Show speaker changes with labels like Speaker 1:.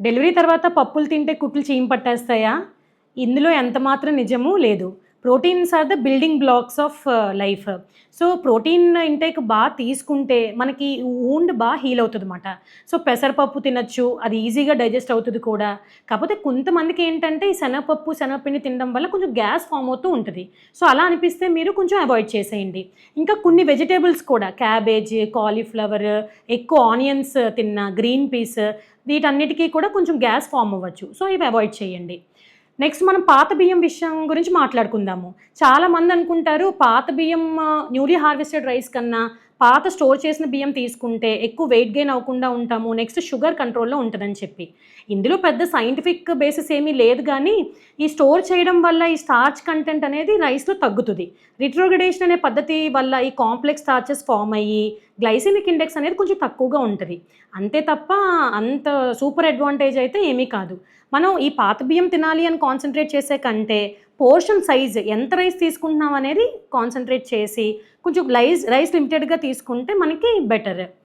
Speaker 1: Delivery తర్వాత పప్పులు తింటే కుట్లు చీమ పట్టేస్తాయా? ఇందులో ఎంత మాత్రం నిజము లేదు. Proteins are the building blocks of life. So, protein intake తీసుకుంటే మనకి వూండ్ హీల్ అవుతదమాట. సో, పెసరపప్పు తినొచ్చు. అది ఈజీగా డైజెస్ట్ అవుతది కూడా. కాపోతే కొంతమందికి ఏంటంటే ఈ శనగపప్పు, శనగపిండి తినడం వల్ల కొంచెం గ్యాస్ ఫార్మ్ అవుతూ ఉంటది. సో, అలా అనిపిస్తే మీరు కొంచెం అవాయిడ్ చేసేయండి. ఇంకా కొన్ని వెజిటబుల్స్ కూడా క్యాబేజ్, కాలీఫ్లవర్, ఎక్కువ ఆనియన్స్ తిన్నా, గ్రీన్ పీస్ వీటన్నిటికి కూడా కొంచెం గ్యాస్ ఫార్మ్ అవ్వచ్చు. సో, ఇవి అవాయిడ్ చేయండి. నెక్స్ట్ మనం పాత బియ్యం విషయం గురించి మాట్లాడుకుందాము. చాలామంది అనుకుంటారు పాత బియ్యం న్యూలీ హార్వెస్టెడ్ రైస్ కన్నా పాత స్టోర్ చేసిన బియ్యం తీసుకుంటే ఎక్కువ వెయిట్ గెయిన్ అవ్వకుండా ఉంటాము. నెక్స్ట్ షుగర్ కంట్రోల్‌లో ఉంటదని చెప్పి. ఇందులో పెద్ద సైంటిఫిక్ బేసిస్ ఏమీ లేదు గానీ, ఈ స్టోర్ చేయడం వల్ల ఈ స్టార్చ్ కంటెంట్ అనేది రైస్‌లో తగ్గుతది. రిట్రోగ్రేడేషన్ అనే పద్ధతి వల్ల ఈ కాంప్లెక్స్ స్టార్చెస్ ఫార్మ్ అయ్యి, గ్లైసెమిక్ ఇండెక్స్ అనేది కొంచెం తక్కువగా ఉంటది. అంతే తప్ప అంత సూపర్ అడ్వాంటేజ్ అయితే ఏమీ కాదు. మనం ఈ పాత బియ్యం తినాలి అని కాన్సంట్రేట్ చేసే కంటే, పోర్షన్ సైజ్ ఎంత రైస్ తీసుకుంటున్నాం అనేది కాన్సంట్రేట్ చేసి, కొంచెం రైస్ లిమిటెడ్‌గా తీసుకుంటే మనకి బెటర్.